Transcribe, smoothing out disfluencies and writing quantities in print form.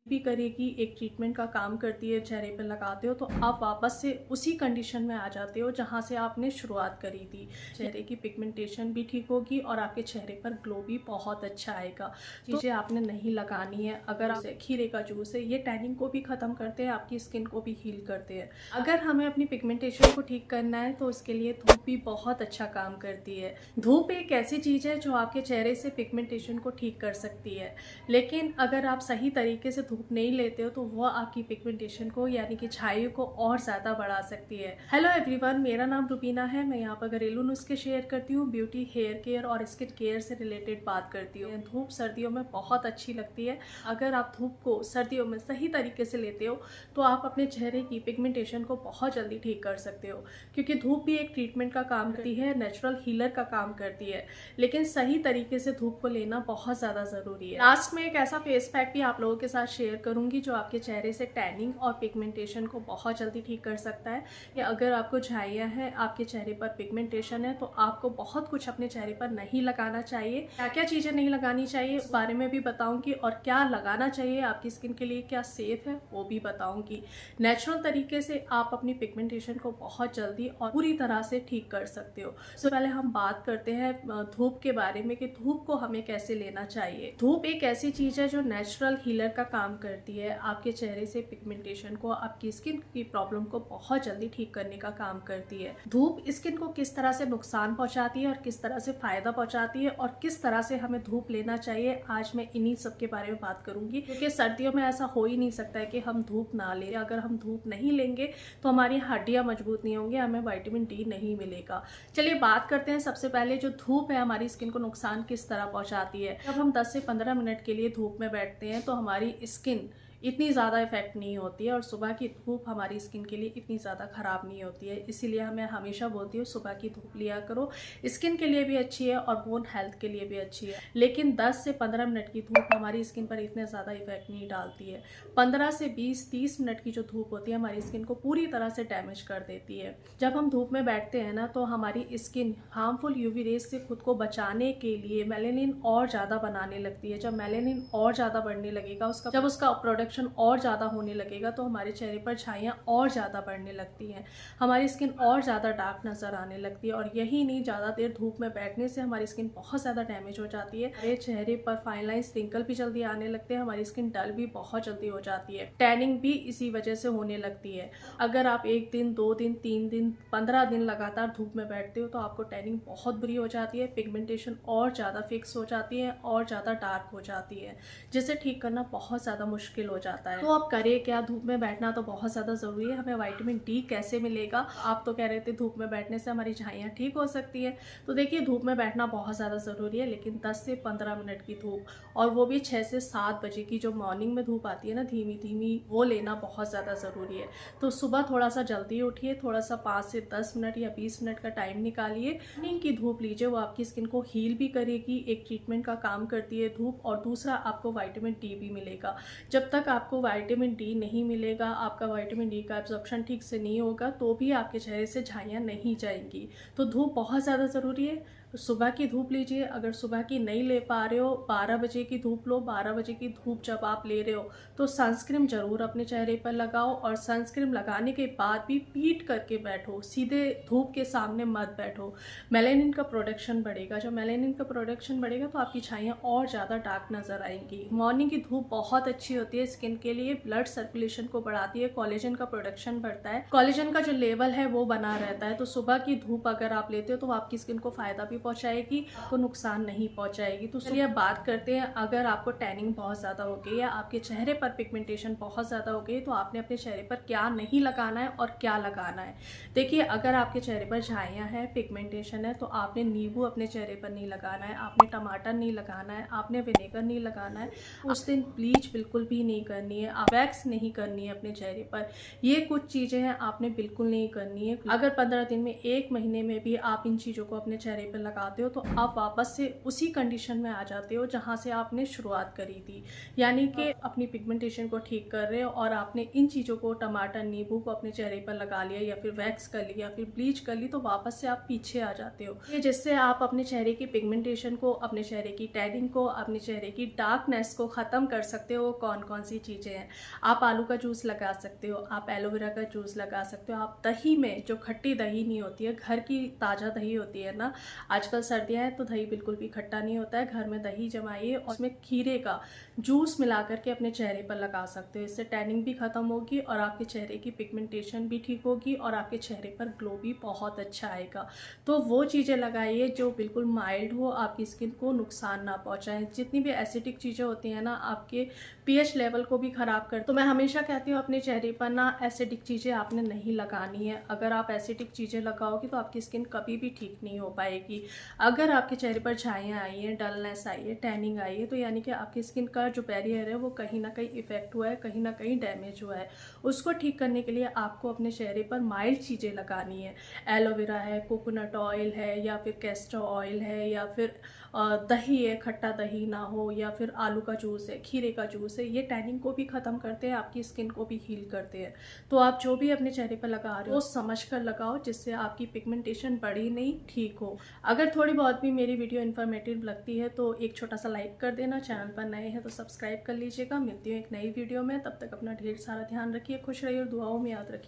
भी करेगी, एक ट्रीटमेंट का काम करती है, चेहरे पे लगाते हो तो आप वापस से उसी कंडीशन में आ जाते हो जहाँ से आपने शुरुआत करी थी। चेहरे की पिगमेंटेशन भी ठीक होगी और आपके चेहरे पर ग्लो भी बहुत अच्छा आएगा। चीज़ें आपने नहीं लगानी है। अगर आप खीरे का जूस है, ये टैनिंग को भी ख़त्म करते हैं, आपकी स्किन को भी हील करते हैं। अगर हमें अपनी पिगमेंटेशन को ठीक करना है तो उसके लिए धूप भी बहुत अच्छा काम करती है। धूप एक ऐसी चीज़ है जो आपके चेहरे से पिगमेंटेशन को ठीक कर सकती है, लेकिन अगर आप सही तरीके से धूप नहीं लेते हो तो वो आपकी पिगमेंटेशन को यानी कि छाई को और ज़्यादा बढ़ा सकती है। हेलो एवरीवन, मेरा नाम रुबीना है। मैं यहाँ पर घरेलू नुस्खे शेयर करती हूँ, ब्यूटी, हेयर केयर और स्किन केयर से रिलेटेड बात करती हूँ। धूप सर्दियों में बहुत अच्छी लगती है। अगर आप धूप को सर्दियों में सही तरीके से लेते हो तो आप अपने चेहरे की पिगमेंटेशन को बहुत जल्दी ठीक कर सकते हो, क्योंकि धूप भी एक ट्रीटमेंट का काम करती है, नेचुरल हीलर का काम करती है, लेकिन सही तरीके से धूप को लेना बहुत ज़्यादा ज़रूरी है। लास्ट में एक ऐसा फेस पैक भी आप लोगों के साथ शेयर करूंगी जो आपके चेहरे से टैनिंग और पिगमेंटेशन को बहुत जल्दी ठीक कर सकता है। या अगर आपको झाइयाँ हैं, आपके चेहरे पर पिगमेंटेशन है, तो आपको बहुत कुछ अपने चेहरे पर नहीं लगाना चाहिए। क्या क्या चीज़ें नहीं लगानी चाहिए उस बारे में भी बताऊंगी, और क्या लगाना चाहिए आपकी स्किन के लिए, क्या सेफ है वो भी बताऊंगी। नेचुरल तरीके से आप अपनी पिगमेंटेशन को बहुत जल्दी और पूरी तरह से ठीक कर सकते हो। तो पहले हम बात करते हैं धूप के बारे में कि धूप को हमें कैसे लेना चाहिए। धूप एक ऐसी चीज़ है जो नेचुरल हीलर का काम करती है। आपके चेहरे से पिगमेंटेशन को, आपकी स्किन की प्रॉब्लम को बहुत जल्दी ठीक करने का काम करती है। धूप स्किन को किस तरह से नुकसान पहुंचाती है और किस तरह से फायदा पहुंचाती है और किस तरह से हमें धूप लेना चाहिए, आज मैं इन्हीं सब के बारे में बात करूंगी। क्योंकि सर्दियों में ऐसा हो ही नहीं सकता है कि हम धूप ना लें। अगर हम धूप नहीं लेंगे तो हमारी हड्डियां मजबूत नहीं होंगी, हमें विटामिन डी नहीं मिलेगा। चलिए बात करते हैं सबसे पहले जो धूप है हमारी स्किन को नुकसान किस तरह पहुंचाती है। जब हम 10 से 15 मिनट के लिए धूप में बैठते हैं तो हमारी स्किन इतनी ज़्यादा इफेक्ट नहीं होती है, और सुबह की धूप हमारी स्किन के लिए इतनी ज़्यादा ख़राब नहीं होती है। इसीलिए मैं हमेशा बोलती हूँ सुबह की धूप लिया करो, स्किन के लिए भी अच्छी है और बोन हेल्थ के लिए भी अच्छी है। लेकिन 10 से 15 मिनट की धूप हमारी स्किन पर इतने ज़्यादा इफेक्ट नहीं डालती है। 15 से 20-30 मिनट की जो धूप होती है हमारी स्किन को पूरी तरह से डैमेज कर देती है। जब हम धूप में बैठते हैं ना, तो हमारी स्किन हार्मफुल यूवी रेज से खुद को बचाने के लिए मेलानिन और ज़्यादा बनाने लगती है। जब मेलानिन और ज़्यादा बढ़ने लगेगा, जब उसका प्रोडक्शन और ज़्यादा होने लगेगा, तो हमारे चेहरे पर छाइयाँ और ज़्यादा बढ़ने लगती हैं, हमारी स्किन और ज़्यादा डार्क नज़र आने लगती है। और यही नहीं, ज़्यादा देर धूप में बैठने से हमारी स्किन बहुत ज़्यादा डैमेज हो जाती है। हमारे चेहरे पर फाइन लाइन्स, रिंकल भी जल्दी आने लगते हैं, हमारी स्किन डल भी बहुत जल्दी हो जाती है, टैनिंग भी इसी वजह से होने लगती है। अगर आप 1 दिन, 2 दिन, 3 दिन, 15 दिन लगातार धूप में बैठते हो तो आपको टैनिंग बहुत बुरी हो जाती है, पिगमेंटेशन और ज़्यादा फिक्स हो जाती है और ज़्यादा डार्क हो जाती है, जिसे ठीक करना बहुत ज़्यादा मुश्किल हो जाता है। तो अब करें क्या? धूप में बैठना तो बहुत ज़्यादा ज़रूरी है। हमें विटामिन डी कैसे मिलेगा? आप तो कह रहे थे धूप में बैठने से हमारी झाइयाँ ठीक हो सकती है, तो देखिए धूप में बैठना बहुत ज़्यादा ज़रूरी है, लेकिन 10 से 15 मिनट की धूप, और वो भी 6 से 7 बजे की जो मॉर्निंग में धूप आती है ना, धीमी धीमी, वो लेना बहुत ज़्यादा ज़रूरी है। तो सुबह थोड़ा सा जल्दी उठिए, थोड़ा सा 5 से 10 मिनट या 20 मिनट का टाइम निकालिए, मॉर्निंग की धूप लीजिए। वो आपकी स्किन को हील भी करेगी, एक ट्रीटमेंट का काम करती है धूप, और दूसरा आपको विटामिन डी भी मिलेगा। जब तक आपको विटामिन डी नहीं मिलेगा, आपका विटामिन डी का एब्जॉर्प्शन ठीक से नहीं होगा, तो भी आपके चेहरे से झाइयाँ नहीं जाएंगी। तो धूप बहुत ज़्यादा ज़रूरी है। सुबह की धूप लीजिए। अगर सुबह की नहीं ले पा रहे हो, 12 बजे की धूप लो। 12 बजे की धूप जब आप ले रहे हो तो सनस्क्रीन जरूर अपने चेहरे पर लगाओ, और सनस्क्रीन लगाने के बाद भी पीट करके बैठो, सीधे धूप के सामने मत बैठो। मेलानिन का प्रोडक्शन बढ़ेगा। जब मेलानिन का प्रोडक्शन बढ़ेगा तो आपकी छाइयाँ और ज़्यादा डार्क नज़र आएंगी। मॉर्निंग की धूप बहुत अच्छी होती है स्किन के लिए, ब्लड सर्कुलेशन को बढ़ाती है, कोलेजन का प्रोडक्शन बढ़ता है, कोलेजन का जो लेवल है वो बना रहता है। तो सुबह की धूप अगर आप लेते हो तो आपकी स्किन को फायदा भी पहुंचाएगी, आपको नुकसान नहीं पहुंचाएगी। तो चलिए बात करते हैं, अगर आपको टैनिंग बहुत ज़्यादा हो गई या आपके चेहरे पर पिगमेंटेशन बहुत ज़्यादा हो गई, तो आपने अपने चेहरे पर क्या नहीं लगाना है और क्या लगाना है। देखिए, अगर आपके चेहरे पर झाइयाँ हैं, पिगमेंटेशन है, तो आपने नींबू अपने चेहरे पर नहीं लगाना है, आपने टमाटर नहीं लगाना है, आपने विनेगर नहीं लगाना है, उस दिन ब्लीच बिल्कुल भी नहीं करनी है, आप वैक्स नहीं करनी है अपने चेहरे पर। ये कुछ चीज़ें हैं आपने बिल्कुल नहीं करनी है। अगर 15 दिन में, 1 महीने में भी आप इन चीज़ों को अपने चेहरे पर लगाते हो तो आप वापस से उसी कंडीशन में आ जाते हो जहाँ से आपने शुरुआत करी थी। यानी कि अपनी पिगमेंटेशन को ठीक कर रहे हो और आपने इन चीज़ों को, टमाटर, नींबू को अपने चेहरे पर लगा लिया या फिर वैक्स कर लिया या फिर ब्लीच कर ली, तो वापस से आप पीछे आ जाते हो। ये जिससे आप अपने चेहरे की पिगमेंटेशन को, अपने चेहरे की टैनिंग को, अपने चेहरे की डार्कनेस को ख़त्म कर सकते हो। कौन कौन सी चीज़ें हैं? आप आलू का जूस लगा सकते हो, आप एलोवेरा का जूस लगा सकते हो, आप दही में, जो खट्टी दही नहीं होती है, घर की ताज़ा दही होती है ना, आजकल सर्दियाँ हैं तो दही बिल्कुल भी खट्टा नहीं होता है, घर में दही जमाइए और उसमें खीरे का जूस मिला करके अपने चेहरे पर लगा सकते हो। इससे टैनिंग भी ख़त्म होगी और आपके चेहरे की पिगमेंटेशन भी ठीक होगी और आपके चेहरे पर ग्लो भी बहुत अच्छा आएगा। तो वो चीज़ें लगाइए जो बिल्कुल माइल्ड हो, आपकी स्किन को नुकसान ना पहुँचाएँ। जितनी भी एसिडिक चीज़ें होती हैं ना, आपके पीएच लेवल को भी ख़राब कर, तो मैं हमेशा कहती हूँ अपने चेहरे पर ना एसिडिक चीज़ें आपने नहीं लगानी है। अगर आप एसिडिक चीज़ें लगाओगी तो आपकी स्किन कभी भी ठीक नहीं हो पाएगी। अगर आपके चेहरे पर छाइयाँ आई हैं, डलनेस आई है, टैनिंग आई है, तो यानी कि आपकी स्किन का जो बैरियर है वो कहीं ना कहीं इफेक्ट हुआ है, कहीं ना कहीं डैमेज हुआ है। उसको ठीक करने के लिए आपको अपने चेहरे पर माइल्ड चीज़ें लगानी है। एलोवेरा है, कोकोनट ऑयल है, या फिर कैस्टर ऑयल है, या फिर दही है, खट्टा दही ना हो, या फिर आलू का जूस है, खीरे का जूस है। ये टैनिंग को भी ख़त्म करते हैं, आपकी स्किन को भी हील करते हैं। तो आप जो भी अपने चेहरे पर लगा रहे हो समझ कर लगाओ, जिससे आपकी पिगमेंटेशन बढ़ी नहीं, ठीक हो। अगर थोड़ी बहुत भी मेरी वीडियो इन्फॉर्मेटिव लगती है तो एक छोटा सा लाइक कर देना। चैनल पर नए हैं तो सब्सक्राइब कर लीजिएगा। मिलती हूँ एक नई वीडियो में, तब तक अपना ढेर सारा ध्यान रखिए, खुश रहिए और दुआओं में याद रखिए।